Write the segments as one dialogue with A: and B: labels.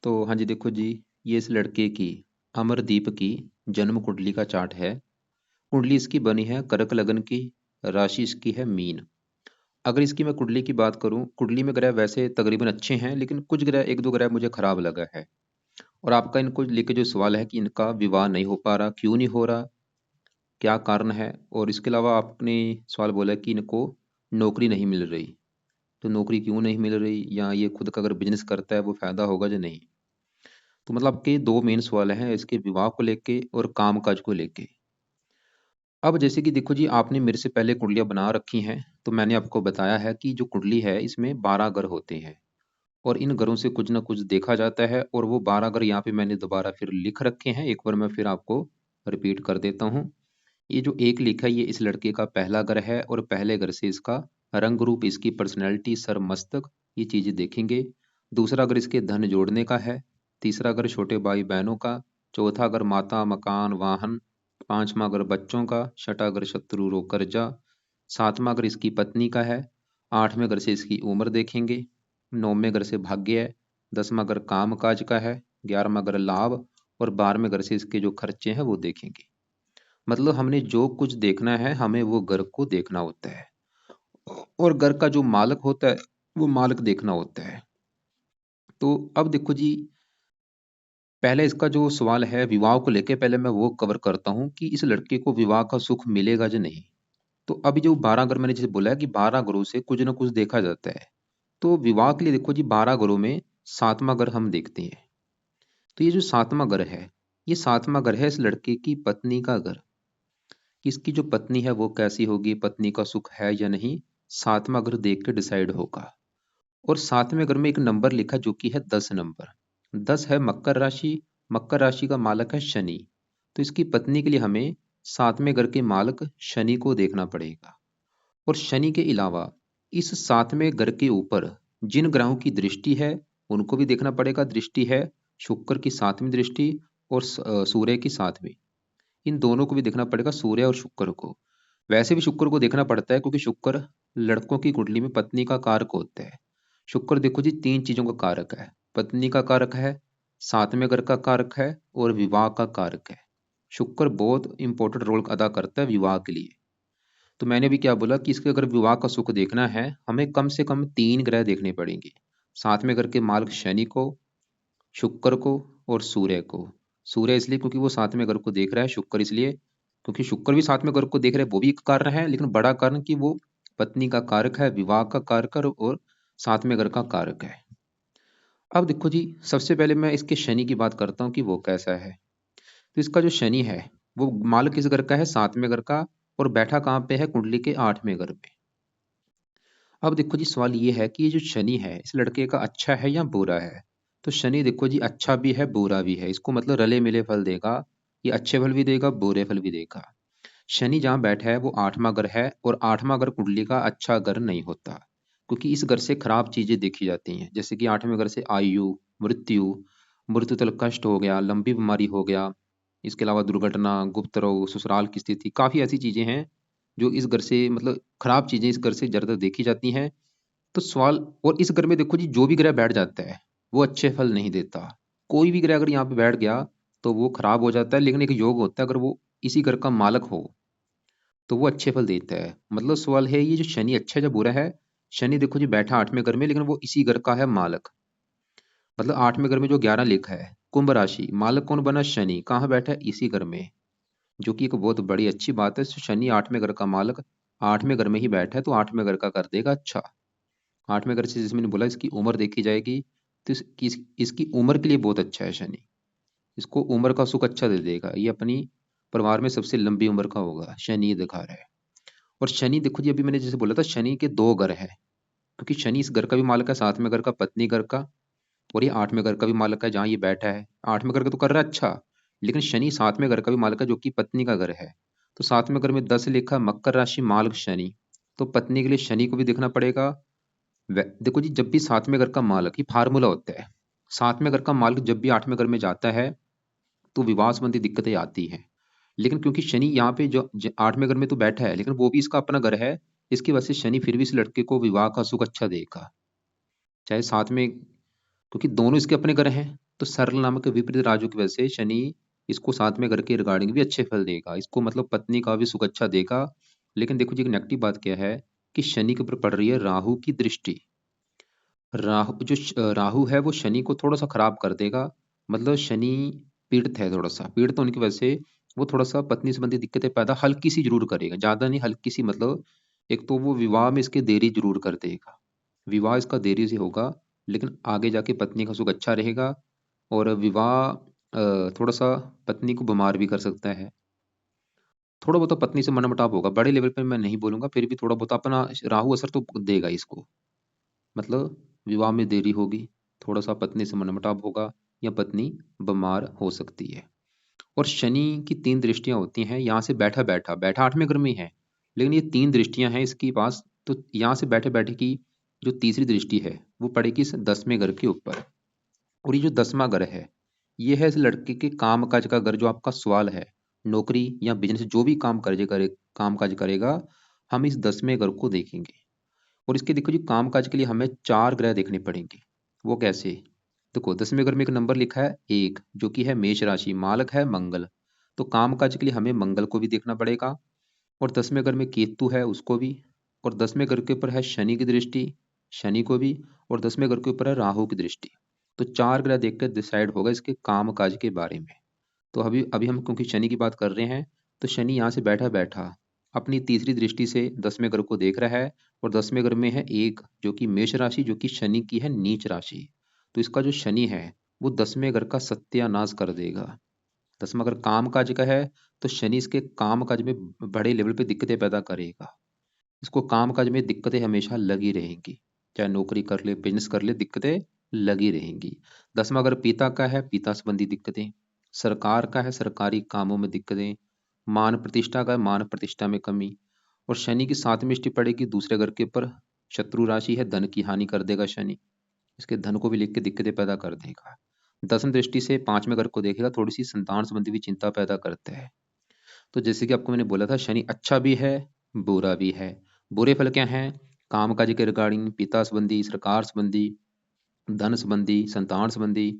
A: तो हाँ जी, देखो जी, ये इस लड़के की अमरदीप की जन्म कुंडली का चार्ट है। कुंडली इसकी बनी है कर्क लगन की, राशि इसकी है मीन। अगर इसकी मैं कुंडली की बात करूं, कुंडली में ग्रह वैसे तकरीबन अच्छे हैं, लेकिन कुछ ग्रह, एक दो ग्रह मुझे खराब लगा है। और आपका इनको लेके जो सवाल है कि इनका विवाह नहीं हो पा रहा, क्यों नहीं हो रहा, क्या कारण है। और इसके अलावा आपने सवाल बोला कि इनको नौकरी नहीं मिल रही, तो नौकरी क्यों नहीं मिल रही, या ये खुद का अगर बिजनेस करता है वो फायदा होगा या नहीं। तो मतलब आपके दो मेन सवाल हैं, इसके विवाह को लेके और काम काज को लेके। अब जैसे कि देखो जी, आपने मेरे से पहले कुंडलियां बना रखी हैं, तो मैंने आपको बताया है कि जो कुंडली है इसमें 12 ग्रह होते हैं, और इन ग्रहों से कुछ ना कुछ देखा जाता है। और वो 12 ग्रह यहाँ पे मैंने दोबारा फिर लिख रखे हैं, एक बार मैं फिर आपको रिपीट कर देता हूँ। ये जो एक लिखा है, ये इस लड़के का पहला ग्रह है, और पहले ग्रह से इसका रंग रूप, इसकी पर्सनैलिटी, सर, मस्तक, ये चीजें देखेंगे। दूसरा ग्रह इसके धन जोड़ने का है। तीसरा ग्रह छोटे भाई बहनों का। चौथा ग्रह माता, मकान, वाहन। पांचवा ग्रह बच्चों का। छठा ग्रह शत्रु, रोग, कर्जा। सातवां ग्रह इसकी पत्नी का है। आठवें ग्रह से इसकी उम्र देखेंगे। नौवें ग्रह से भाग्य है। 10वां ग्रह काम काज का है। 11वां ग्रह लाभ। और 12वें ग्रह से इसके जो खर्चे हैं वो देखेंगे। मतलब हमने जो कुछ देखना है, हमें वो घर को देखना होता है, और घर का जो मालिक होता है वो मालिक देखना होता है। तो अब देखो जी, पहले इसका जो सवाल है विवाह को लेके, पहले मैं वो कवर करता हूँ कि इस लड़के को विवाह का सुख मिलेगा या नहीं। तो अभी जो 12 ग्रह मैंने जैसे बोला है कि 12 ग्रहों से कुछ ना कुछ देखा जाता है। तो विवाह के लिए देखो जी, 12 ग्रहों में 7वां ग्रह हम देखते हैं। तो ये जो 7वां ग्रह है, ये 7वां ग्रह है इस लड़के की पत्नी का घर। कि इसकी जो पत्नी है वो कैसी होगी, पत्नी का सुख है या नहीं, 7वां घर देख के डिसाइड होगा। और 7वें घर में एक नंबर लिखा जो कि है 10 नंबर। 10 है मकर राशि। मकर राशि का मालक है शनि। तो इसकी पत्नी के लिए हमें 7वें घर के मालक शनि को देखना पड़ेगा। और शनि के अलावा इस 7वें घर के ऊपर जिन ग्रहों की दृष्टि है उनको भी देखना पड़ेगा। दृष्टि है शुक्र की 7वीं दृष्टि, और सूर्य की 7वीं। इन दोनों को भी देखना पड़ेगा, सूर्य और शुक्र को। वैसे भी शुक्र को देखना पड़ता है, क्योंकि शुक्र लड़कों की कुंडली में पत्नी का कारक होता है। शुक्र देखो जी, तीन चीजों का कारक है। पत्नी का कारक है, 7वें घर का कारक है, और विवाह का कारक है। शुक्र बहुत इंपॉर्टेंट रोल अदा करता है विवाह के लिए। तो मैंने भी क्या बोला कि इसके अगर विवाह का सुख देखना है, हमें कम से कम 3 ग्रह देखने पड़ेंगे। 7वें घर के मालिक शनि को, शुक्र को, और सूर्य को। सूर्य इसलिए क्योंकि वो 7वें घर को देख रहा है, शुक्र इसलिए क्योंकि शुक्र भी 7वें घर को देख रहा है, वो भी एक कारण है, लेकिन बड़ा कारण कि वो पत्नी का कारक है, विवाह का कारक है, और 7वें घर का कारक है। अब देखो जी, सबसे पहले मैं इसके शनि की बात करता हूँ कि वो कैसा है। तो इसका जो शनि है, वो मालिक किस घर का है, 7वें घर का। और बैठा कहाँ पे है, कुंडली के 8वें घर पे। अब देखो जी, सवाल ये है कि ये जो शनि है इस लड़के का अच्छा है या बुरा है। तो शनि देखो जी, अच्छा भी है बुरा भी है, इसको मतलब रले मिले फल देगा। ये अच्छे फल भी देगा, बुरे फल भी देगा। शनि जहाँ बैठा है वो 8वां घर है, और 8वां घर कुंडली का अच्छा घर नहीं होता, क्योंकि इस घर से खराब चीजें देखी जाती हैं। जैसे कि 8वें घर से आयु, मृत्यु, मृत्यु तल कष्ट हो गया, लंबी बीमारी हो गया। इसके अलावा दुर्घटना, गुप्त रोग, ससुराल की स्थिति, काफी ऐसी चीजें हैं जो इस घर से, मतलब खराब चीजें इस घर से ज्यादा देखी जाती हैं। तो सवाल, और इस घर में देखो जी, जो भी ग्रह बैठ जाता है वो अच्छे फल नहीं देता। कोई भी ग्रह अगर यहाँ पे बैठ गया तो वो खराब हो जाता है, लेकिन एक योग होता है, अगर वो इसी घर का मालक हो तो वो अच्छे फल देता है। मतलब सवाल है, ये जो शनि अच्छा है या बुरा है। शनि देखो जी, बैठा 8वें घर में, लेकिन वो इसी घर का है मालक। मतलब 8वें घर में जो 11 लिखा है, कुंभ राशि, मालक कौन बना, शनि, कहाँ बैठा है, इसी घर में। जो कि एक बहुत बड़ी अच्छी बात है। शनि 8वें घर का मालक 8वें घर में ही बैठा है, तो 8वें घर का कर देगा अच्छा। 8वें घर से, जैसे मैंने बोला, इसकी उम्र देखी जाएगी। तो इसकी उम्र के लिए बहुत अच्छा है शनि। इसको उम्र का सुख अच्छा दे देगा। ये अपनी परिवार में सबसे लंबी उम्र का होगा, शनि ये दिखा रहा है। और शनि देखो जी, अभी मैंने जैसे बोला था, शनि के दो घर है, क्योंकि शनि इस घर का भी मालिक है, 7वें घर का, पत्नी घर का। और ये 8वें घर का भी मालिक है, जहाँ ये बैठा है। 8वें घर का तो कर रहा है अच्छा, लेकिन शनि 7वें घर का भी मालिक है, जो कि पत्नी का घर है। तो 7वें घर में 10 लिखा, मकर राशि, मालिक शनि। तो पत्नी के लिए शनि को भी देखना पड़ेगा। देखो जी, जब भी 7वें घर का मालिक, ये फार्मूला होता है, 7वें घर का मालिक जब भी 8वें घर में जाता है तो विवाह संबंधी दिक्कतें आती हैं। लेकिन क्योंकि शनि यहाँ पे जो 8वें घर में तो बैठा है, लेकिन वो भी इसका अपना घर है, इसकी वजह से शनि फिर भी इस लड़के को विवाह का सुख अच्छा देगा, चाहे साथ में, क्योंकि दोनों इसके अपने घर हैं। तो सरल नामक विपरीत राजयोग की वजह से शनि इसको साथ में करके रिगार्डिंग भी अच्छे फल देगा, इसको मतलब पत्नी का भी सुख अच्छा देगा। लेकिन देखो जी, एक नेगेटिव बात क्या है कि शनि के ऊपर पड़ रही है राहु की दृष्टि। राहु है वो शनि को थोड़ा सा खराब कर देगा। मतलब शनि पीड़ित है, थोड़ा सा पीड़ित होने की वजह से वो थोड़ा सा पत्नी संबंधी दिक्कतें पैदा हल्की सी जरूर करेगा, ज्यादा नहीं, हल्की सी। मतलब एक तो वो विवाह में इसके देरी जरूर कर देगा, विवाह इसका देरी से होगा, लेकिन आगे जाके पत्नी का सुख अच्छा रहेगा। और विवाह थोड़ा सा पत्नी को बीमार भी कर सकता है। थोड़ा बहुत तो पत्नी से मनमुटाव होगा, बड़े लेवल पे मैं नहीं बोलूंगा, फिर भी थोड़ा बहुत अपना राहु असर तो देगा इसको। मतलब विवाह में देरी होगी, थोड़ा सा पत्नी से मनमुटाव होगा, या पत्नी बीमार हो सकती है। और शनि की तीन दृष्टियां होती हैं, यहाँ से बैठा बैठा बैठा आठवें घर में है, लेकिन ये तीन दृष्टियां हैं इसके पास। तो यहाँ से बैठे बैठे की जो तीसरी दृष्टि है वो पड़ेगी इस 10वें घर के ऊपर। और ये जो 10वां घर है, ये है इस लड़के के काम काज का घर। जो आपका सवाल है, नौकरी या बिजनेस जो भी काम काज करेगा, हम इस 10वें घर को देखेंगे। और इसके देखो जी, काम काज के लिए हमें चार ग्रह देखने पड़ेंगे। वो कैसे? देखो, 10वें घर में एक नंबर लिखा है एक, जो कि है मेष राशि, मालक है मंगल। तो काम काज के लिए हमें मंगल को भी देखना पड़ेगा। और 10वें घर में केतु है, उसको भी। और 10वें घर के ऊपर है शनि की दृष्टि, शनि को भी। और 10वें घर के ऊपर है राहु की दृष्टि। तो चार ग्रह देखकर डिसाइड होगा इसके काम काज के बारे में। तो अभी अभी हम क्योंकि शनि की बात कर रहे हैं, तो शनि यहाँ से बैठा बैठा अपनी तीसरी दृष्टि से 10वें घर को देख रहा है। और 10वें घर में है एक, जो कि मेष राशि, जो कि शनि की है नीच राशि। तो इसका जो शनि है वो 10वें घर का सत्यानाश कर देगा। 10वां घर काम काज का है, तो शनि इसके काम काज में बड़े लेवल पे दिक्कतें पैदा करेगा। इसको काम काज में दिक्कतें हमेशा लगी रहेंगी, चाहे नौकरी कर ले बिजनेस कर ले, दिक्कतें लगी रहेंगी। 10वां घर पिता का है, पिता संबंधी दिक्कतें। सरकार का है, सरकारी कामों में दिक्कतें। मान प्रतिष्ठा का है, मान प्रतिष्ठा में कमी। और शनि की 7वीं दृष्टि पड़ेगी दूसरे घर के ऊपर, शत्रु राशि है, धन की हानि कर देगा शनि, इसके धन को भी लिख के दिक्कतें पैदा कर देगा। 10वीं दृष्टि से 5वें घर को देखेगा, थोड़ी सी संतान संबंधी भी चिंता पैदा करता है। तो जैसे कि आपको मैंने बोला था, शनि अच्छा भी है, बुरा भी है। बुरे फल क्या हैं? काम काज के रिगार्डिंग, पिता संबंधी, सरकार संबंधी, धन संबंधी, संतान संबंधी।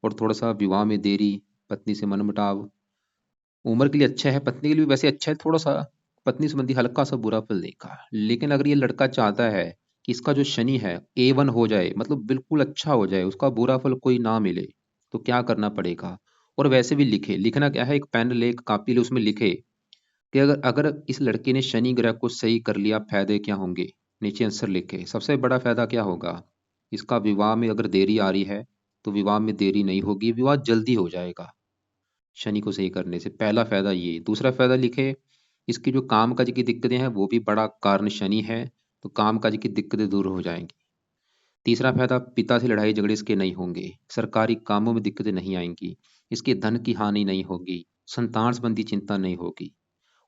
A: और थोड़ा सा विवाह में देरी, पत्नी से मनमुटाव। उम्र के लिए अच्छा है, पत्नी के लिए भी वैसे अच्छा है, थोड़ा सा पत्नी संबंधी हल्का सा बुरा फल देगा। लेकिन अगर ये लड़का चाहता है कि इसका जो शनि है A1 हो जाए, मतलब बिल्कुल अच्छा हो जाए, उसका बुरा फल कोई ना मिले, तो क्या करना पड़ेगा? और वैसे भी लिखे, लिखना क्या है, एक पेन ले, एक कापी ले, उसमें लिखे कि अगर अगर इस लड़के ने शनि ग्रह को सही कर लिया, फायदे क्या होंगे। नीचे आंसर लिखे। सबसे बड़ा फायदा क्या होगा? इसका विवाह में अगर देरी आ रही है, तो विवाह में देरी नहीं होगी, विवाह जल्दी हो जाएगा शनि को सही करने से। पहला फायदा ये। दूसरा फायदा लिखे, इसकी जो काम काज की दिक्कतें हैं वो भी बड़ा कारण शनि है, तो काम काज की दिक्कतें दूर हो जाएंगी। तीसरा फायदा, पिता से लड़ाई झगड़े इसके नहीं होंगे, सरकारी कामों में दिक्कतें नहीं आएंगी, इसके धन की हानि नहीं होगी, संतान संबंधी चिंता नहीं होगी।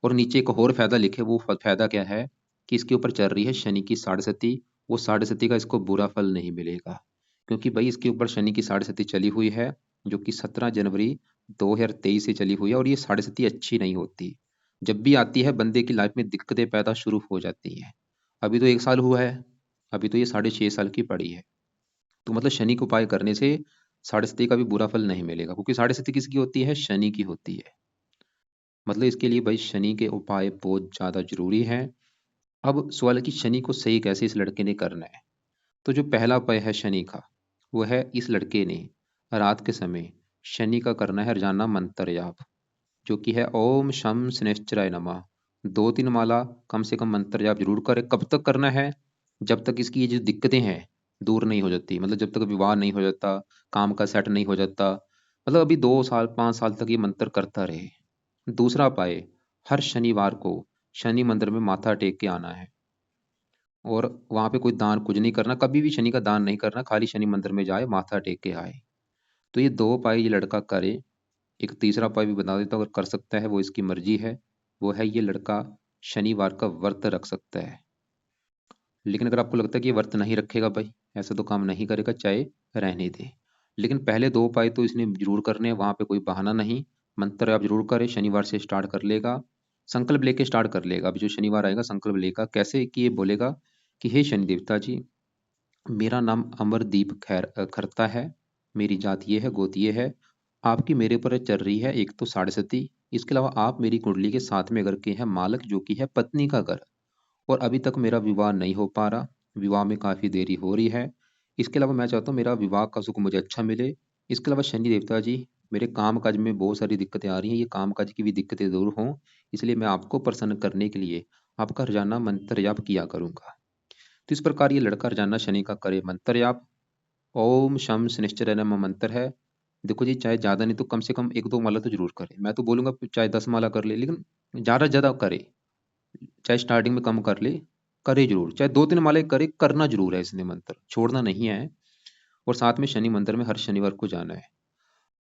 A: और नीचे एक और फायदा लिखे, वो फायदा क्या है कि इसके ऊपर चल रही है शनि की साढ़े सती। वो साढ़े सती का इसको बुरा फल नहीं मिलेगा, क्योंकि भाई इसके ऊपर शनि की साढ़े सती चली हुई है, जो कि 17 जनवरी 2023 से चली हुई है। और ये साढ़े सती अच्छी नहीं होती, जब भी आती है बंदे की लाइफ में दिक्कतें पैदा शुरू हो जाती हैं। अभी तो 1 साल हुआ है, अभी तो ये 6.5 साल की पड़ी है। तो मतलब शनि को उपाय करने से साढ़े सती का भी बुरा फल नहीं मिलेगा, क्योंकि साढ़े सती किसकी होती है? शनि की होती है। मतलब इसके लिए भाई शनि के उपाय बहुत ज़्यादा जरूरी हैं। अब सवाल है कि शनि को सही कैसे इस लड़के ने करना है। तो जो पहला उपाय है शनि का, वो है इस लड़के ने रात के समय शनि का करना है रोजाना मंत्र जाप, जो कि है ओम शम शनैश्चराय नमः। 2-3 माला कम से कम मंत्र जाप जरूर करे। कब तक करना है? जब तक इसकी ये जो दिक्कतें हैं दूर नहीं हो जाती, मतलब जब तक विवाह नहीं हो जाता, काम का सेट नहीं हो जाता, मतलब अभी 2 साल 5 साल तक ये मंत्र करता रहे। दूसरा उपाय, हर शनिवार को शनि मंदिर में माथा टेक के आना है। और वहां पे कोई दान कुछ नहीं करना, कभी भी शनि का दान नहीं करना, खाली शनि मंदिर में जाए, माथा टेक के आए। तो ये 2 उपाय ये लड़का करे। एक तीसरा उपाय भी बता देता हूँ, अगर कर सकता है, वो इसकी मर्जी है। वो है ये लड़का शनिवार का व्रत रख सकता है। लेकिन अगर आपको लगता है कि ये व्रत नहीं रखेगा भाई, ऐसा तो काम नहीं करेगा, चाहे रहने दे। लेकिन पहले 2 उपाय तो इसने जरूर करने हैं, वहां पे कोई बहाना नहीं। मंत्र आप जरूर करें, शनिवार से स्टार्ट कर लेगा, संकल्प लेके स्टार्ट कर लेगा। अभी जो शनिवार आएगा संकल्प लेगा, कैसे कि ये बोलेगा कि हे शनि देवता जी, मेरा नाम अमरदीप खैर खरता है, मेरी जात ये है, गोत ये है, आपकी मेरे ऊपर चल रही है एक तो साढ़े सती, इसके अलावा आप मेरी कुंडली के साथ में घर के हैं मालक जो कि है पत्नी का घर, और अभी तक मेरा विवाह नहीं हो पा रहा, विवाह में काफ़ी देरी हो रही है। इसके अलावा मैं चाहता हूँ मेरा विवाह का सुख मुझे अच्छा मिले। इसके अलावा शनि देवता जी, मेरे काम काज में बहुत सारी दिक्कतें आ रही हैं, ये काम काज की भी दिक्कतें दूर हों, इसलिए मैं आपको प्रसन्न करने के लिए आपका रोजाना मंत्र जाप किया करूंगा। तो इस प्रकार ये लड़का रोजाना शनि का करे मंत्र जाप। ओम शम शनिश्चराय नमः मंत्र है। देखो जी, चाहे ज़्यादा नहीं तो कम से कम 1-2 माला तो ज़रूर करे। मैं तो बोलूँगा चाहे 10 माला कर ले, लेकिन ज़्यादा से ज़्यादा करे। चाहे स्टार्टिंग में कम कर ले, करे ज़रूर। चाहे 2-3 माला करे, करना ज़रूर है इसने मंत्र, छोड़ना नहीं है। और साथ में शनि मंदिर में हर शनिवार को जाना है।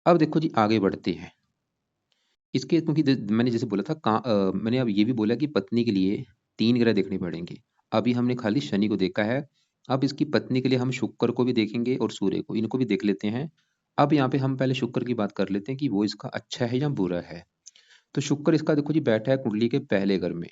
A: अब देखो जी, आगे बढ़ते हैं। इसके क्योंकि मैंने जैसे बोला था मैंने अब ये भी बोला कि पत्नी के लिए 3 ग्रह देखने पड़ेंगे। अभी हमने खाली शनि को देखा है, अब इसकी पत्नी के लिए हम शुक्र को भी देखेंगे और सूर्य को, इनको भी देख लेते हैं। अब यहाँ पे हम पहले शुक्र की बात कर लेते हैं कि वो इसका अच्छा है या बुरा है। तो शुक्र इसका देखो जी बैठा है कुंडली के पहले घर में,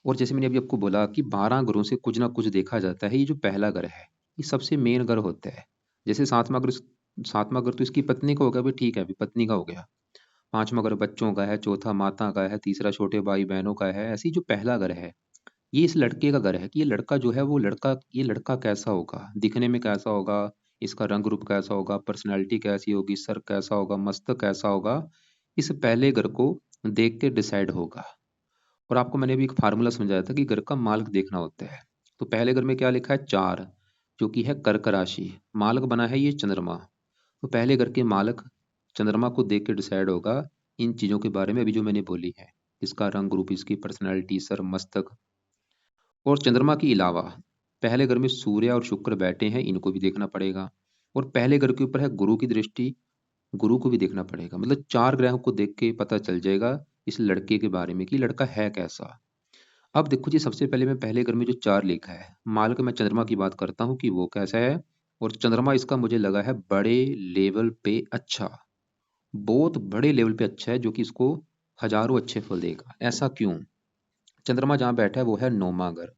A: और जैसे मैंने अभी आपको बोला कि 12 घरों से कुछ ना कुछ देखा जाता है। ये जो पहला घर है, ये सबसे मेन घर होता है। जैसे सातवां घर तो इसकी पत्नी का हो गया, भाई ठीक है, अभी पत्नी का हो गया। पांचवा घर बच्चों का है, चौथा माता का है, तीसरा छोटे भाई बहनों का है। ऐसे ही जो पहला घर है, ये इस लड़के का घर है कि ये लड़का जो है वो लड़का, ये लड़का कैसा होगा, दिखने में कैसा होगा, इसका रंग रूप कैसा होगा, पर्सनैलिटी कैसी होगी, सर कैसा होगा, मस्तक कैसा होगा, इस पहले घर को देख के डिसाइड होगा। और आपको मैंने भी एक फार्मूला समझाया था कि घर का मालिक देखना होता है। तो पहले घर में क्या लिखा है, 4, जो कि है कर्क राशि, मालिक बना है ये चंद्रमा। तो पहले घर के मालिक चंद्रमा को देख के डिसाइड होगा इन चीजों के बारे में अभी जो मैंने बोली है, इसका रंग रूप, इसकी पर्सनैलिटी, सर मस्तक। और चंद्रमा के अलावा पहले घर में सूर्य और शुक्र बैठे हैं, इनको भी देखना पड़ेगा। और पहले घर के ऊपर है गुरु की दृष्टि, गुरु को भी देखना पड़ेगा। मतलब 4 ग्रहों को देख के पता चल जाएगा इस लड़के के बारे में कि लड़का है कैसा। अब देखो जी, सबसे पहले मैं पहले घर में जो 4 लिखा है मालिक, मैं चंद्रमा की बात करता हूँ कि वो कैसा है। और चंद्रमा इसका मुझे लगा है बड़े लेवल पे अच्छा, बहुत बड़े लेवल पे अच्छा है, जो कि इसको हजारों अच्छे फल देगा। ऐसा क्यों? चंद्रमा जहाँ बैठा है वो है 9वां घर,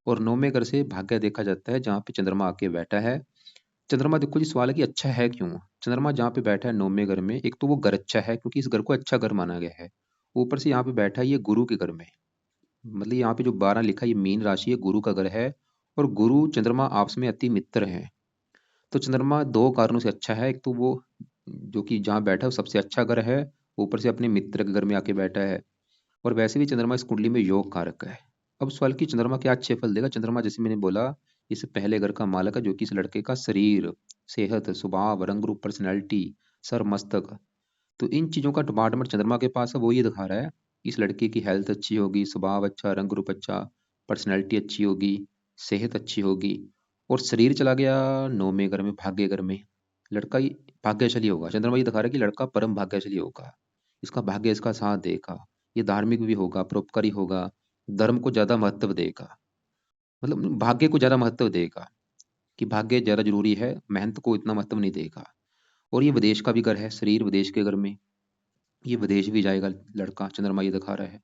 A: और 9वें घर से भाग्य देखा जाता है जहाँ पे चंद्रमा आके बैठा है। चंद्रमा देखो जी, सवाल है कि अच्छा है क्यों? चंद्रमा जहाँ पे बैठा है 9वें घर में, एक तो वो घर अच्छा है क्योंकि इस घर को अच्छा घर माना गया है। ऊपर से यहाँ पे बैठा है ये गुरु के घर में, मतलब यहाँ पे जो 12 लिखा है ये मीन राशि है, गुरु का घर है। और गुरु चंद्रमा आपस में अति मित्र हैं। तो चंद्रमा 2 कारणों से अच्छा है। एक तो वो जो कि जहाँ बैठा है वो सबसे अच्छा घर है, ऊपर से अपने मित्र के घर में आके बैठा है। और वैसे भी चंद्रमा इस कुंडली में योग कारक है। अब सवाल कि चंद्रमा क्या अच्छे फल देगा? चंद्रमा जैसे मैंने बोला, इस पहले घर का मालक है, जो कि इस लड़के का शरीर, सेहत, स्वभाव, रंग रूप, पर्सनैलिटी, सर मस्तक, तो इन चीज़ों का डिपार्टमेंट चंद्रमा के पास है। वो ये दिखा रहा है इस लड़के की हेल्थ अच्छी होगी, स्वभाव अच्छा, रंग रूप अच्छा, पर्सनैलिटी अच्छी होगी, सेहत अच्छी होगी। और शरीर चला गया 9वें घर में, भाग्य घर में, लड़का ही भाग्यशाली होगा। चंद्रमा ये दिखा रहा है कि लड़का परम भाग्यशाली होगा, इसका भाग्य इसका साथ देगा, ये धार्मिक भी होगा, परोपकारी होगा, धर्म को ज़्यादा महत्व देगा, मतलब भाग्य को ज़्यादा महत्व देगा, कि भाग्य ज़्यादा जरूरी है, मेहनत को इतना महत्व नहीं देगा। और ये विदेश का भी घर है, शरीर विदेश के घर में, ये विदेश भी जाएगा लड़का, चंद्रमा ये दिखा रहा है।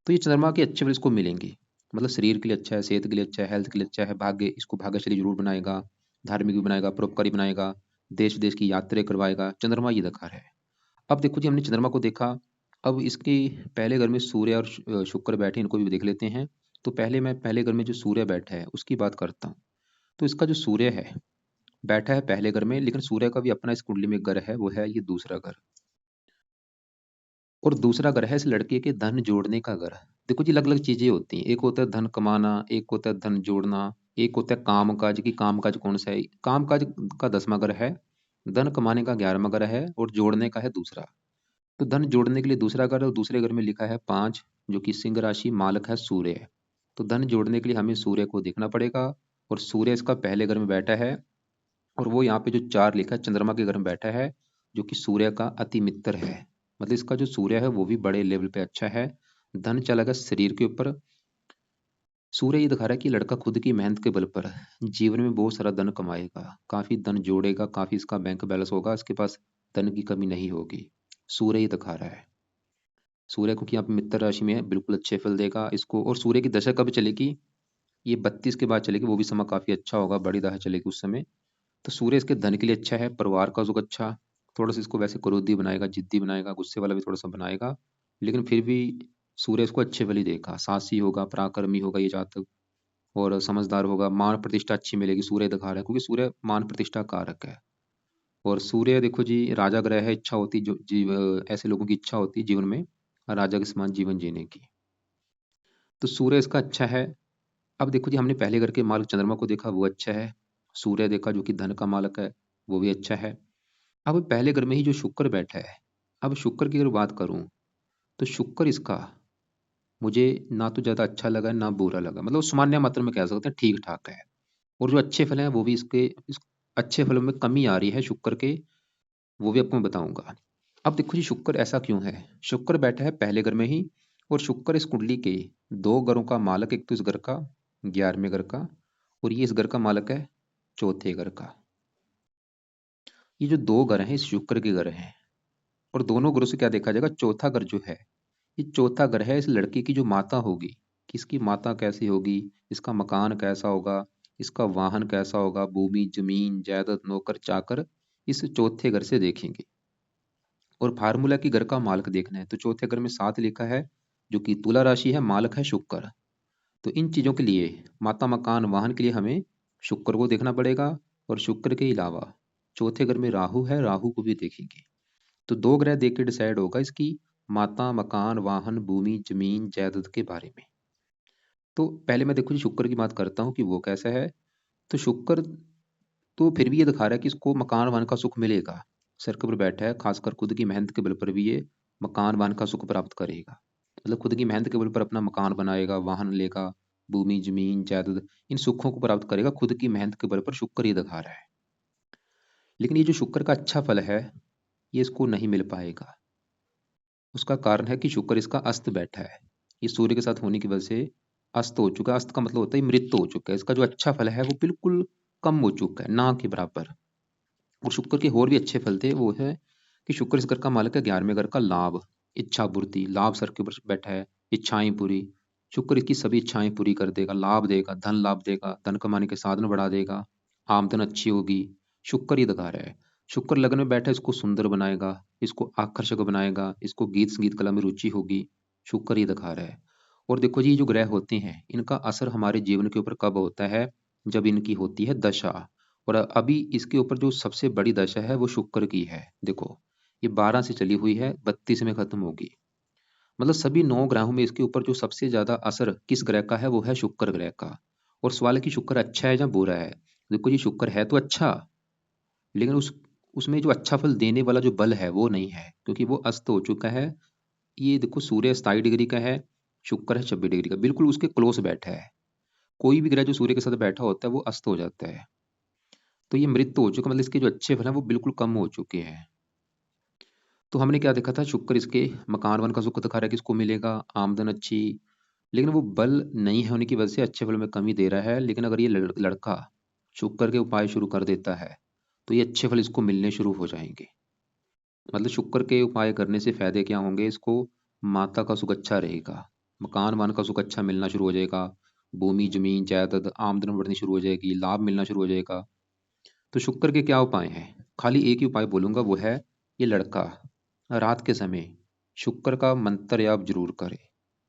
A: तो ये चंद्रमा के अच्छे फल इसको मिलेंगे, मतलब शरीर के लिए अच्छा है, सेहत के लिए अच्छा है, हेल्थ के लिए अच्छा है, भाग्य इसको भाग्यशाली जरूर बनाएगा, धार्मिक भी बनाएगा, परोपकारी बनाएगा, देश विदेश की यात्रा करवाएगा, चंद्रमा ये दिखा रहा है। अब देखो जी, हमने चंद्रमा को देखा। अब इसके पहले घर में सूर्य और शुक्र बैठे, इनको भी देख लेते हैं। तो पहले मैं पहले घर में जो सूर्य बैठा है उसकी बात करता हूँ। तो इसका जो सूर्य है बैठा है पहले घर में, लेकिन सूर्य का भी अपना इस कुंडली में घर है, वो है ये दूसरा घर। और दूसरा घर है इस लड़के के धन जोड़ने का घर। देखो जी, अलग अलग चीजें होती हैं, एक होता है धन कमाना, एक होता है धन जोड़ना, एक होता है काम काज की, काम काज कौन सा है, काम काज का 10वां घर है, धन कमाने का 11वां घर है, और जोड़ने का है दूसरा। तो धन जोड़ने के लिए दूसरा घर, और दूसरे घर में लिखा है 5, जो कि सिंह राशि, मालक है सूर्य। तो धन जोड़ने के लिए हमें सूर्य को देखना पड़ेगा। और सूर्य इसका पहले घर में बैठा है, और वो यहाँ पे जो 4 लिखा है चंद्रमा के घर में बैठा है, जो कि सूर्य का अति मित्र है। मतलब इसका जो सूर्य है वो भी बड़े लेवल पे अच्छा है। धन चला गया शरीर के ऊपर। सूर्य ये दिखा रहा है कि लड़का खुद की मेहनत के बल पर जीवन में बहुत सारा धन कमाएगा, काफी धन जोड़ेगा, काफी इसका बैंक बैलेंस होगा, इसके पास धन की कमी नहीं होगी। सूर्य ये दिखा रहा है। सूर्य क्योंकि यहाँ पे मित्र राशि में है, बिल्कुल अच्छे फल देगा इसको। और सूर्य की दशा कब चलेगी? ये 32 के बाद चलेगी, वो भी समय काफी अच्छा होगा, बड़ी दशा चलेगी उस समय। तो सूर्य इसके धन के लिए अच्छा है, परिवार का सुख अच्छा, थोड़ा सा इसको वैसे क्रोधी बनाएगा, जिद्दी बनाएगा, गुस्से वाला भी थोड़ा सा बनाएगा, लेकिन फिर भी सूर्य इसको अच्छे फल ही देगा। साहसी होगा, पराक्रमी होगा ये जातक, और समझदार होगा, मान प्रतिष्ठा अच्छी मिलेगी, सूर्य दिखा रहा है क्योंकि सूर्य मान प्रतिष्ठा कारक है। और सूर्य देखो जी राजा ग्रह है, इच्छा होती जो ऐसे लोगों की इच्छा होती है जीवन में राजा के समान जीवन जीने की। तो सूर्य इसका अच्छा है। अब देखो जी हमने पहले घर के मालिक चंद्रमा को देखा, वो अच्छा है। सूर्य देखा जो कि धन का मालक है, वो भी अच्छा है। अब पहले घर में ही जो शुक्र बैठा है, अब शुक्र की अगर बात करूं तो शुक्र इसका मुझे ना तो ज्यादा अच्छा लगा ना बुरा लगा, मतलब सामान्य मात्रा में कह सकते हैं ठीक ठाक है। और जो अच्छे फल हैं वो भी अच्छे फलों में कमी आ रही है शुक्र के, वो भी आपको मैं बताऊंगा। अब देखो जी शुक्र ऐसा क्यों है। शुक्र बैठा है पहले घर में ही, और शुक्र इस कुंडली के दो घरों का मालक, एक तो इस घर का 11वें घर का, और ये इस घर का मालक है चौथे घर का। ये जो दो घर हैं इस शुक्र के घर हैं, और दोनों ग्रहों से क्या देखा जाएगा, चौथा घर जो है, ये चौथा घर है इस लड़के की जो माता होगी, कि इसकी माता कैसी होगी, इसका मकान कैसा होगा, इसका वाहन कैसा होगा, भूमि जमीन जायदाद नौकर चाकर, इस चौथे घर से देखेंगे। और फार्मूला की घर का मालक देखना है तो चौथे घर में 7 लिखा है, जो कि तुला राशि है, मालक है शुक्र। तो इन चीजों के लिए, माता मकान वाहन के लिए हमें शुक्र को देखना पड़ेगा। और शुक्र के अलावा चौथे घर में राहु है, राहु को भी देखेंगे। तो दो ग्रह देख के डिसाइड होगा इसकी माता मकान वाहन भूमि जमीन जायदाद के बारे में। तो पहले मैं देखो जी शुक्र की बात करता हूँ कि वो कैसा है। तो शुक्र तो फिर भी ये दिखा रहा है कि इसको मकान वाहन का सुख मिलेगा। सर के ऊपर बैठा है, खासकर खुद की मेहनत के बल पर भी ये मकान वाहन का सुख प्राप्त करेगा। मतलब खुद की मेहनत के बल पर अपना मकान बनाएगा, वाहन लेगा, भूमि जमीन जायदाद, इन सुखों को प्राप्त करेगा खुद की मेहनत के बल पर, शुक्र ये दिखा रहा है। लेकिन ये जो शुक्र का अच्छा फल है ये इसको नहीं मिल पाएगा। उसका कारण है कि शुक्र इसका अस्त बैठा है, ये सूर्य के साथ होने की वजह से अस्त हो चुका है। अस्त का मतलब होता है मृत्यु हो चुका है, इसका जो अच्छा फल है वो बिल्कुल कम हो चुका है, ना के बराबर। और शुक्र के और भी अच्छे फल थे, वो है कि शुक्र इस घर का मालिक है 11वें घर का, लाभ इच्छा पूर्ति, लाभ सर के ऊपर बैठा है, इच्छाएं पूरी। शुक्र इसकी सभी इच्छाएं पूरी कर देगा, लाभ देगा, धन लाभ देगा, धन कमाने के साधन बढ़ा देगा, आमदन अच्छी होगी। शुक्र ही दिखा रहा है। शुक्र लग्न में बैठा इसको सुंदर बनाएगा, इसको आकर्षक बनाएगा, इसको गीत संगीत कला में रुचि होगी। शुक्र ही दिखा रहा है। और देखो जी ये जो ग्रह होते हैं इनका असर हमारे जीवन के ऊपर कब होता है, जब इनकी होती है दशा। और अभी इसके ऊपर जो सबसे बड़ी दशा है वो शुक्र की है। देखो ये 12 से चली हुई है, 32 में खत्म होगी। मतलब सभी 9 ग्रहों में इसके ऊपर जो सबसे ज्यादा असर किस ग्रह का है वो है शुक्र ग्रह का। और सवाल है कि शुक्र अच्छा है या बुरा है। देखो ये शुक्र है तो अच्छा, लेकिन उसमें जो अच्छा फल देने वाला जो बल है वो नहीं है, क्योंकि वो अस्त हो चुका है। ये देखो सूर्य 27 डिग्री का है, शुक्र है 26 डिग्री का, बिल्कुल उसके क्लोज बैठा है। कोई भी ग्रह जो सूर्य के साथ बैठा होता है वो अस्त हो जाता है। तो ये मृत्यु हो चुका, मतलब इसके जो अच्छे फल हैं वो बिल्कुल कम हो चुके हैं। तो हमने क्या देखा था, शुक्र इसके मकान वन का सुख दिखा रहा है कि इसको मिलेगा आमदन अच्छी, लेकिन वो बल नहीं है होने की वजह से अच्छे फल में कमी दे रहा है। लेकिन अगर ये लड़का शुक्र के उपाय शुरू कर देता है तो ये अच्छे फल इसको मिलने शुरू हो जाएंगे। मतलब शुक्र के उपाय करने से फायदे क्या होंगे, इसको माता का सुख अच्छा रहेगा, मकान वन का सुख अच्छा मिलना शुरू हो जाएगा, भूमि जमीन जायदाद आमदन बढ़नी शुरू हो जाएगी, लाभ मिलना शुरू हो जाएगा। तो शुक्र के क्या उपाय हैं, खाली एक ही उपाय बोलूंगा, वो है ये लड़का रात के समय शुक्र का मंत्र याप जरूर करे।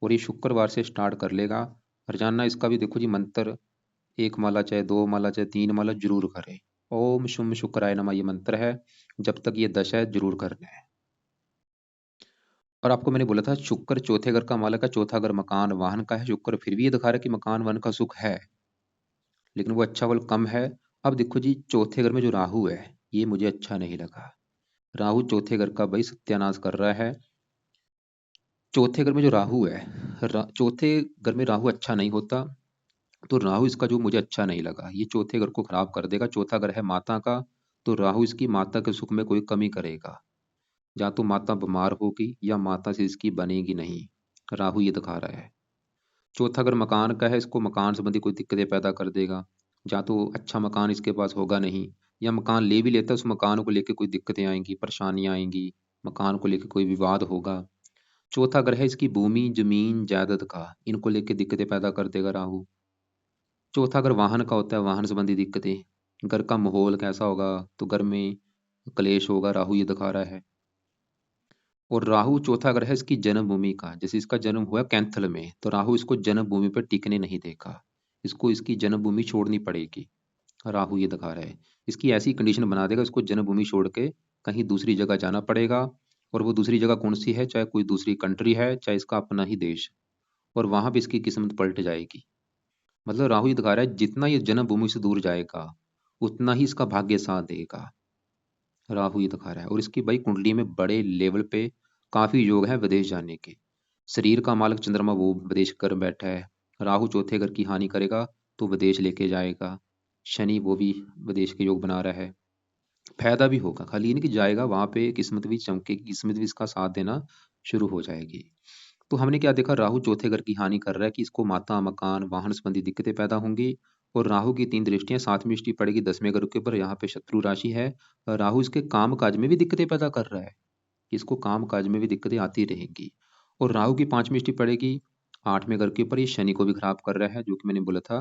A: और ये शुक्रवार से स्टार्ट कर लेगा। रोजाना इसका भी देखो जी मंत्र, 1 माला चाहे 2 माला चाहे 3 माला जरूर करे। ओम शुम शुक्राय नमः ये मंत्र है, जब तक ये दशा है जरूर करना है। और आपको मैंने बोला था शुक्र चौथे घर का मालक है, चौथा घर मकान वाहन का है। शुक्र फिर भी ये दिखा रहा है कि मकान वाहन का सुख है, लेकिन वो अच्छा बल कम है। अब देखो जी चौथे घर में जो राहु है ये मुझे अच्छा नहीं लगा। राहु चौथे घर का भाई सत्यानाश कर रहा है। चौथे घर में जो राहु है, चौथे घर में राहु अच्छा नहीं होता। तो राहु इसका जो मुझे अच्छा नहीं लगा, ये चौथे घर को खराब कर देगा। चौथा घर है माता का, तो राहु इसकी माता के सुख में कोई कमी करेगा। या तो माता बीमार होगी या माता से इसकी बनेगी नहीं, राहु ये दिखा रहा है। चौथा घर मकान का है, इसको मकान संबंधी कोई दिक्कतें पैदा कर देगा। या तो अच्छा मकान इसके पास होगा नहीं, या मकान ले भी लेता है उस मकान को लेके कोई दिक्कतें आएंगी, परेशानियां आएंगी, मकान को लेके कोई विवाद होगा। चौथा ग्रह है इसकी भूमि जमीन जायदाद का, इनको लेके दिक्कतें पैदा कर देगा राहु। चौथा अगर वाहन का होता है, वाहन संबंधी दिक्कतें, घर का माहौल कैसा होगा, तो घर में क्लेश होगा, राहु ये दिखा रहा है। और राहु चौथा ग्रह है इसकी जन्मभूमि का, जैसे इसका जन्म हुआ कैंथल में, तो राहु इसको जन्मभूमि पर टिकने नहीं देगा, इसको इसकी जन्मभूमि छोड़नी पड़ेगी। राहु ये दिखा रहा है, इसकी ऐसी कंडीशन बना देगा, इसको जन्मभूमि छोड़ के कहीं दूसरी जगह जाना पड़ेगा। और वो दूसरी जगह कौन सी है, चाहे कोई दूसरी कंट्री है, चाहे इसका अपना ही देश, और वहां पे इसकी किस्मत पलट जाएगी। मतलब राहु ये दिखा रहा है जितना ये जन्मभूमि से दूर जाएगा उतना ही इसका भाग्य साथ देगा। राहु ये दिखा रहा है, और इसकी भाई कुंडली में बड़े लेवल पे काफी योग है विदेश जाने के। शरीर का मालक चंद्रमा वो विदेश कर बैठा है, राहु चौथे घर की हानि करेगा तो विदेश लेके जाएगा। शनि वो भी विदेश के योग बना रहा है, फायदा भी होगा, खाली नहीं कि जाएगा वहां पे, किस्मत भी चमकेगी, किस्मत भी इसका साथ देना शुरू हो जाएगी। तो हमने क्या देखा, राहु चौथे घर की हानि कर रहा है कि इसको माता मकान वाहन संबंधी दिक्कतें पैदा होंगी। और राहु की तीन दृष्टियां, सातवीं दृष्टि पड़ेगी 10वें घर के ऊपर, यहाँ पे शत्रु राशि है। और राहु इसके काम काज में भी दिक्कतें पैदा कर रहा है, इसको काम काज में भी दिक्कतें आती रहेंगी। और राहु की पांचवी दृष्टि पड़ेगी 8वें घर के ऊपर, ये शनि को भी खराब कर रहा है, जो कि मैंने बोला था।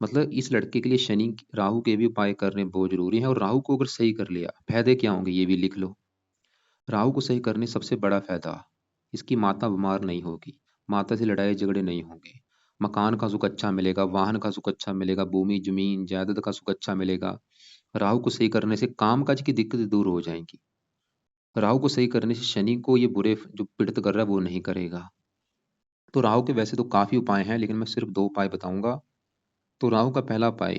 A: मतलब इस लड़के के लिए शनि राहु के भी उपाय करने बहुत जरूरी है। और राहु को अगर सही कर लिया, फायदे क्या होंगे ये भी लिख लो। राहु को सही करने सबसे बड़ा फायदा, इसकी माता बीमार नहीं होगी, माता से लड़ाई झगड़े नहीं होंगे, मकान का सुख अच्छा मिलेगा, वाहन का सुख अच्छा मिलेगा, भूमि जमीन जायदाद का सुख अच्छा मिलेगा। राहु को सही करने से कामकाज की दिक्कतें दूर हो जाएंगी। राहु को सही करने से शनि को ये बुरे जो पीड़ित कर रहा है वो नहीं करेगा। तो राहु के वैसे तो काफी उपाय हैं, लेकिन मैं सिर्फ दो उपाय बताऊंगा। तो राहु का पहला उपाय,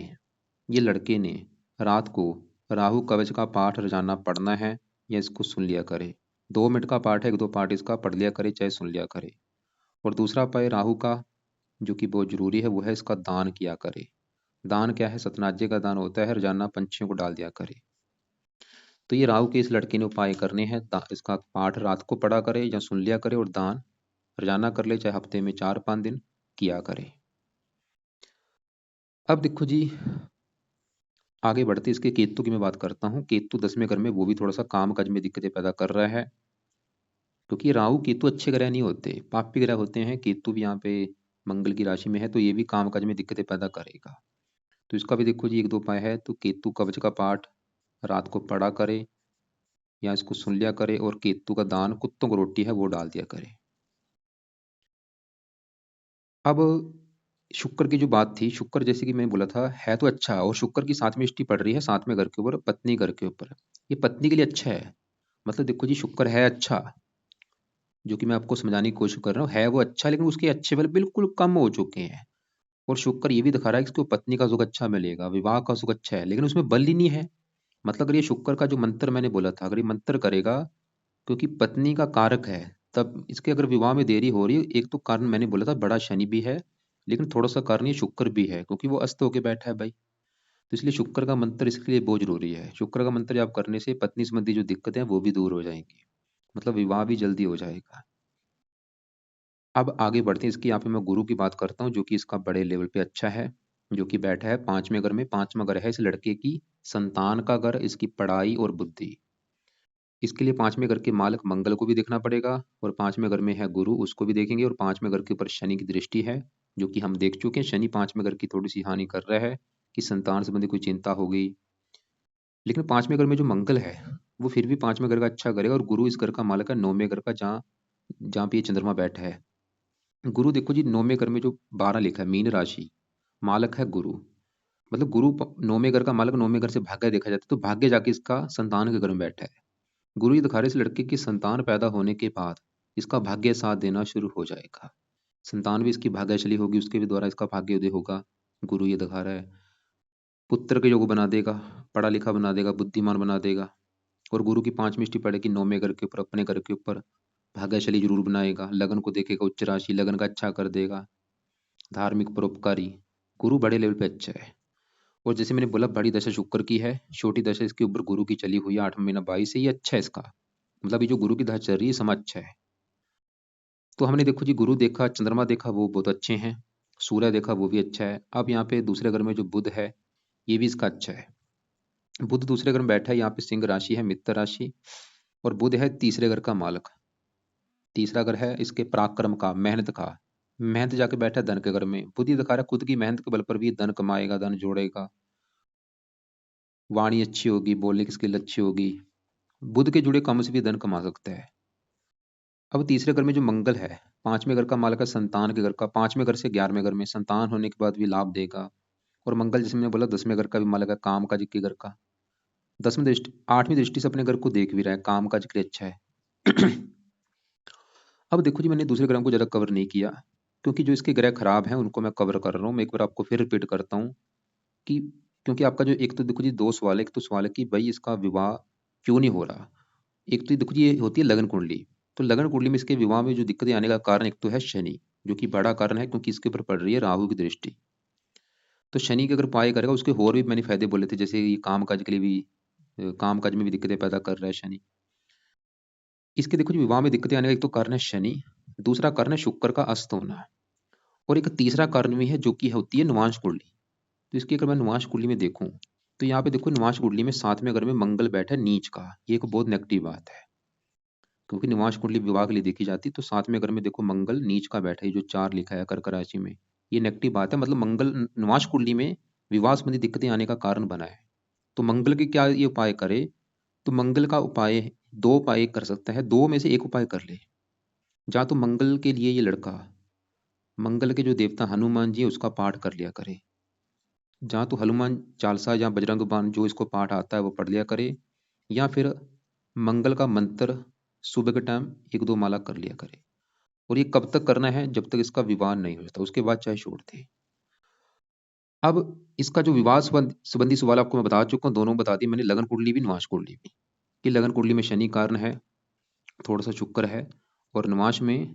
A: ये लड़के ने रात को राहु कवच का पाठ रोजाना पढ़ना है, या इसको सुन लिया करे। 2 मिनट का पाठ है, एक दो पाठ इसका पढ़ लिया करे, चाहे सुन लिया करे। और दूसरा उपाय राहु का जो कि बहुत जरूरी है, वो है इसका दान किया करे। दान क्या है, सतनाज्य का दान होता है, रोजाना पंछियों को डाल दिया करे। तो ये राहु के इस लड़के ने उपाय करने हैं, इसका पाठ रात को पढ़ा करे या सुन लिया करे, और दान रोजाना कर ले, चाहे हफ्ते में 4-5 दिन किया करे। अब देखो जी, आगे बढ़ते इसके केतु की मैं बात करता हूँ। केतु 10वें घर में, वो भी थोड़ा सा काम काज में दिक्कतें पैदा कर रहा है, क्योंकि राहु केतु अच्छे ग्रह नहीं होते, पापी ग्रह होते हैं। केतु भी यहाँ पे मंगल की राशि में है, तो ये भी काम काज में दिक्कतें पैदा करेगा। तो इसका भी देखो जी एक दो उपाय है। तो केतु कवच का पाठ रात को पढ़ा करे, या इसको सुन लिया करे, और केतु का दान कुत्तों को रोटी है वो डाल दिया करे। अब शुक्र की जो बात थी, शुक्र जैसे कि मैंने बोला था है तो अच्छा, और शुक्र की 7वीं दृष्टि पड़ रही है 7वें घर के ऊपर, पत्नी घर के ऊपर। ये पत्नी के लिए अच्छा है। मतलब देखो जी, शुक्र है अच्छा, जो कि मैं आपको समझाने की कोशिश कर रहा हूँ, है वो अच्छा, लेकिन उसके अच्छे बल बिल्कुल कम हो चुके हैं। और शुक्र ये भी दिखा रहा है कि इसको पत्नी का सुख अच्छा मिलेगा, विवाह का सुख अच्छा है, लेकिन उसमें बल ही नहीं है। मतलब अगर ये शुक्र का जो मंत्र मैंने बोला था, अगर ये मंत्र करेगा, क्योंकि पत्नी का कारक है, तब इसके अगर विवाह में देरी हो रही है, एक तो कारण मैंने बोला था बड़ा शनि भी है, लेकिन थोड़ा सा कारण ये शुक्र भी है, क्योंकि वो अस्त होके बैठा है भाई। तो इसलिए शुक्र का मंत्र इसके लिए बहुत जरूरी है। शुक्र का मंत्र आप करने से पत्नी संबंधी जो दिक्कतें हैं वो भी दूर हो जाएंगी, मतलब विवाह भी जल्दी हो जाएगा। अब आगे बढ़ते हैं, इसकी यहाँ पे मैं गुरु की बात करता हूँ, जो कि इसका बड़े लेवल पे अच्छा है, जो कि बैठा है 5वें घर में। 5वां घर है इस लड़के की संतान का घर, इसकी पढ़ाई और बुद्धि। इसके लिए 5वें घर के मालिक मंगल को भी देखना पड़ेगा, और 5वें घर में है गुरु, उसको भी देखेंगे। और 5वें घर के ऊपर शनि की दृष्टि है, जो कि हम देख चुके हैं। शनि 5वें घर की थोड़ी सी हानि कर रहा है, कि संतान संबंधी कोई चिंता हो गई। लेकिन 5वें घर में जो मंगल है, वो फिर भी 5वें घर का अच्छा करेगा। और गुरु इस घर का मालिक है 9वें घर का, जहाँ जहाँ पे ये चंद्रमा बैठा है। गुरु देखो जी, 9वें घर में जो 12 लिखा है, मीन राशि, मालक है गुरु। मतलब गुरु 9वें घर का मालक, 9वें घर से भाग्य देखा जाता है, तो भाग्य जाके इसका संतान के घर में बैठा है। गुरु ये दिखा रहे इस लड़के की संतान पैदा होने के बाद इसका भाग्य साथ देना शुरू हो जाएगा, संतान भी इसकी भाग्यशाली होगी, उसके भी द्वारा इसका भाग्य उदय होगा। गुरु ये दिखा रहा है पुत्र के योग बना देगा, पढ़ा लिखा बना देगा, बुद्धिमान बना देगा। और गुरु की 5वीं दृष्टि पड़ेगी 9वें घर के ऊपर, अपने घर के ऊपर, भाग्यशाली जरूर बनाएगा। लगन को देखेगा, उच्च राशि लगन का अच्छा कर देगा। धार्मिक परोपकारी, गुरु बड़े लेवल पे अच्छा है। और जैसे मैंने बोला बड़ी दशा शुक्र की है, छोटी दशा इसके ऊपर गुरु की चली हुई है 8वां महीना 22 से, ये अच्छा है इसका। मतलब ये जो गुरु की दशा चल रही है, समय अच्छा है। तो हमने देखो जी गुरु देखा, चंद्रमा देखा, वो बहुत अच्छे हैं। सूर्य देखा, वो भी अच्छा है। अब यहाँ पे दूसरे घर में जो बुध है, ये भी इसका अच्छा है। बुध दूसरे घर में बैठा है, यहाँ पे सिंह राशि है, मित्र राशि। और बुध है तीसरे घर का मालक। तीसरा घर है इसके पराक्रम का, मेहनत का। मेहनत जाके बैठा है धन के घर में। बुध ये दिखा रहा है खुद की मेहनत के बल पर भी धन कमाएगा, धन जोड़ेगा। वाणी अच्छी होगी, बोलने की स्किल अच्छी होगी, बुध के जुड़े कामों से भी धन कमा सकता है। अब तीसरे घर में जो मंगल है, पांचवें घर का मालक है संतान के घर का, पांचवें घर से 11वें घर में संतान होने के बाद भी लाभ देगा। और मंगल जैसे मैंने बोला 10वें घर का भी मालक है, काम काज के घर का। 8वीं दृष्टि से अपने घर को देख भी रहा है, काम काज के लिए अच्छा है। अब देखो जी, मैंने दूसरे ग्रहों को ज़्यादा कवर नहीं किया, क्योंकि जो इसके ग्रह खराब हैं उनको मैं कवर कर रहा हूँ। मैं एक बार आपको फिर रिपीट करता हूँ कि क्योंकि आपका जो एक तो देखो जी 2 सवाल है। एक तो सवाल है कि भई इसका विवाह क्यों नहीं हो रहा? एक तो देखो जी ये होती है लगन कुंडली। तो लगन कुंडली में इसके विवाह में जो दिक्कतें आने का कारण एक तो है शनि, जो कि बड़ा कारण है क्योंकि इसके ऊपर पड़ रही है राहु की दृष्टि। तो शनि के अगर उपाय करेगा उसके और भी मैंने फ़ायदे बोले थे, जैसे ये काम-काज के लिए भी काम-काज में भी दिक्कतें पैदा कर रहा है शनि। इसके देखो जी विवाह में दिक्कतें आने का एक तो कारण है शनि, दूसरा कारण है शुक्र का अस्त होना, और एक तीसरा कारण भी है जो कि होती है नवांश कुंडली। तो इसकी अगर मैं नवांश कुंडली में देखूं, तो यहाँ पे देखो नवांश कुंडली में 7वें घर में मंगल बैठा है नीच का। ये एक बहुत नेगेटिव बात है, क्योंकि नवांश कुंडली विवाह के लिए देखी जाती है। तो 7वें घर में देखो मंगल नीच का बैठा है, जो 4 लिखा है कर्क राशि में। ये नेगेटिव बात है, मतलब मंगल नवांश कुंडली में विवाह संबंधी दिक्कतें आने का कारण बना है। तो मंगल के क्या ये उपाय करे? तो मंगल का उपाय 2 उपाय कर सकता है, 2 में से 1 उपाय कर ले। या तो मंगल के लिए ये लड़का मंगल के जो देवता हनुमान जी है उसका पाठ कर लिया करे, जहाँ तो हनुमान चालीसा या बजरंग बाण जो इसको पाठ आता है वो पढ़ लिया करे, या फिर मंगल का मंत्र सुबह के टाइम 1-2 माला कर लिया करे। और ये कब तक करना है? जब तक इसका विवाह नहीं हो जाता, उसके बाद चाहे छोड़ दे। अब इसका जो विवाह संबंधी सवाल आपको मैं बता चुका हूँ, दोनों बता दिए मैंने, लगन कुंडली भी निवास कुंडली भी। कि लगन कुंडली में शनि कारण है, थोड़ा सा शुक्र है, और निवास में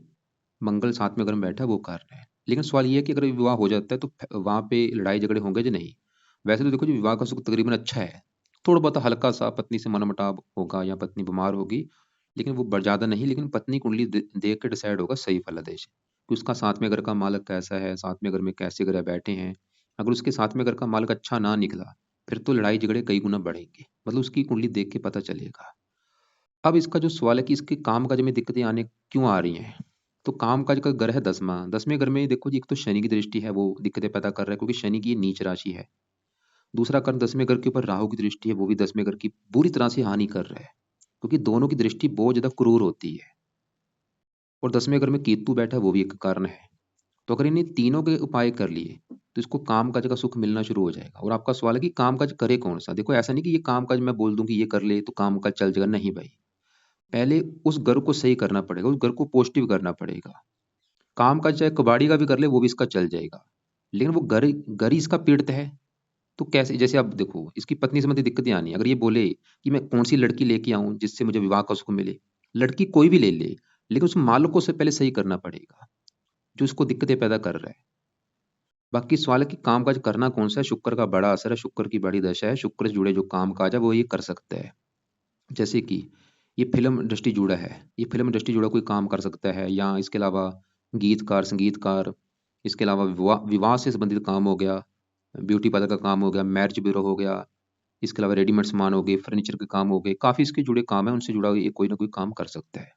A: मंगल 7वें घर में बैठा है वो कारण है। लेकिन सवाल ये है कि अगर विवाह हो जाता है तो वहाँ पे लड़ाई झगड़े होंगे या नहीं? वैसे तो देखो जी विवाह का सुख तकरीबन अच्छा है, थोड़ा बहुत हल्का सा पत्नी से मनमुटाव होगा या पत्नी बीमार होगी, लेकिन वो ज़्यादा नहीं। लेकिन पत्नी कुंडली देख के डिसाइड होगा सही फलादेश कि उसका 7वें घर का मालक कैसा है, 7वें घर में कैसे ग्रह बैठे हैं। अगर उसके 7वें घर का मालक अच्छा ना निकला, फिर तो लड़ाई झगड़े कई गुना बढ़ेंगे, मतलब उसकी कुंडली देख के पता चलेगा। अब इसका जो सवाल है कि इसके काम-काज में दिक्कतें आने क्यों आ रही हैं? तो काम-काज का घर है 10वां, 10वें घर में देखो जी एक तो शनि की दृष्टि है, वो दिक्कतें पैदा कर रहा है क्योंकि शनि की ये नीच राशि है। दूसरा कारण 10वें घर के ऊपर राहु की दृष्टि है, वो भी 10वें घर की बुरी तरह से हानि कर रहा है, क्योंकि दोनों की दृष्टि बहुत ज़्यादा क्रूर होती है। और 10वें घर में केतु बैठा है, वो भी एक कारण है। तो अगर इन्हीं तीनों के उपाय कर लिए, तो इसको काम-काज का सुख मिलना शुरू हो जाएगा। और आपका सवाल है कि काम-काज करे कौन-सा? देखो ऐसा नहीं कि ये काम-काज मैं बोल दूँ कि ये कर ले तो काम-काज चल जाएगा, नहीं भाई। पहले उस घर को सही करना पड़ेगा, उस घर को पॉजिटिव करना पड़ेगा। काम का चाहे कबाड़ी का भी कर ले वो भी इसका चल जाएगा। लेकिन वो घर घर ही इसका पीड़ित है, तो कैसे? जैसे आप देखो इसकी पत्नी संबंधी दिक्कतें आनी है। अगर ये बोले कि मैं कौन-सी लड़की लेके आऊँ जिससे मुझे विवाह का सुख मिले, लड़की कोई भी ले ले, लेकिन उस मालिक को उससे पहले सही करना पड़ेगा, जो इसको दिक्कतें पैदा कर रहा है। बाकी सवाल है कि काम-काज करना कौन-सा है? शुक्र का बड़ा असर है, शुक्र की बड़ी दशा है, शुक्र से जुड़े जो काम-काज है वो ये कर सकता है। जैसे कि ये फ़िल्म इंडस्ट्री जुड़ा है, ये फ़िल्म इंडस्ट्री जुड़ा कोई काम कर सकता है, या इसके अलावा गीतकार, संगीतकार, इसके अलावा विवाह विवाह से संबंधित काम हो गया, ब्यूटी पार्लर का काम हो गया, मैरिज ब्यूरो हो गया, इसके अलावा रेडीमेड सामान हो गए, फर्नीचर के काम हो गए, काफ़ी इसके जुड़े काम हैं, उनसे जुड़ा हुआ ये कोई ना कोई काम कर सकता है।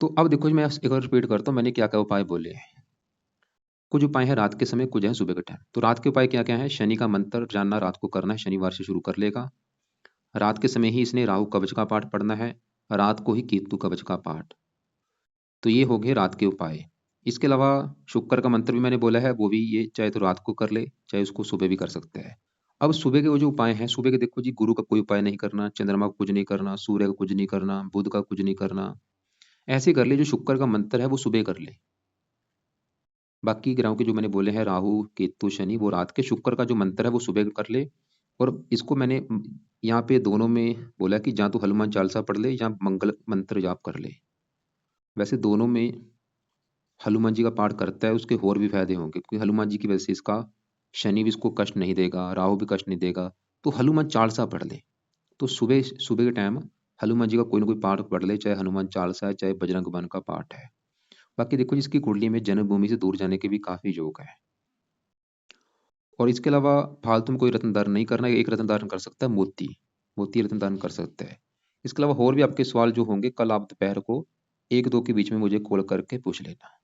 A: तो अब देखो जी मैं एक बार रिपीट करता हूँ मैंने क्या-क्या उपाय बोले हैं। कुछ उपाय हैं रात के समय, कुछ हैं सुबह के टाइम। तो रात के उपाय क्या-क्या हैं? शनि का मंत्र जानना रात को करना है, शनिवार से शुरू कर लेगा। रात के समय ही इसने राहु कवच का पाठ पढ़ना है, रात को ही केतु कवच का पाठ। तो ये हो गए रात के उपाय। इसके अलावा शुक्र का मंत्र भी मैंने बोला है, वो भी ये चाहे तो रात को कर ले, चाहे उसको सुबह भी कर सकता है। अब सुबह के वो जो उपाय हैं, सुबह के देखो जी गुरु का कोई उपाय नहीं करना, चंद्रमा का कुछ नहीं करना, सूर्य का कुछ नहीं करना, बुध का कुछ नहीं करना। ऐसे कर ले, जो शुक्र का मंत्र है वो सुबह कर ले। बाकी ग्रहों के जो मैंने बोले हैं राहु, केतु, शनि, वो रात के, शुक्र का जो मंत्र है वो सुबह कर ले। और इसको मैंने यहाँ पे दोनों में बोला कि या तो हनुमान चालीसा पढ़ ले या मंगल मंत्र जाप कर ले। वैसे दोनों में हनुमान जी का पाठ करता है उसके और भी फायदे होंगे, क्योंकि हनुमान जी की वजह से इसका शनि भी इसको कष्ट नहीं देगा, राहु भी कष्ट नहीं देगा। तो हनुमान चालीसा पढ़ ले। तो सुबह सुबह के टाइम हनुमान जी का कोई ना कोई पाठ पढ़ ले, चाहे हनुमान चालीसा है, चाहे बजरंग बाण का पाठ है। बाकी देखो जिसकी कुंडली में जन्मभूमि से दूर जाने के भी काफी योग है। और इसके अलावा फालतू में कोई रत्न धारण नहीं करना है। एक रत्न धारण कर सकता है मोती, मोती रत्न धारण कर सकता है। इसके अलावा और भी आपके सवाल जो होंगे कल आप दोपहर को 1-2 के बीच में मुझे कॉल करके पूछ लेना।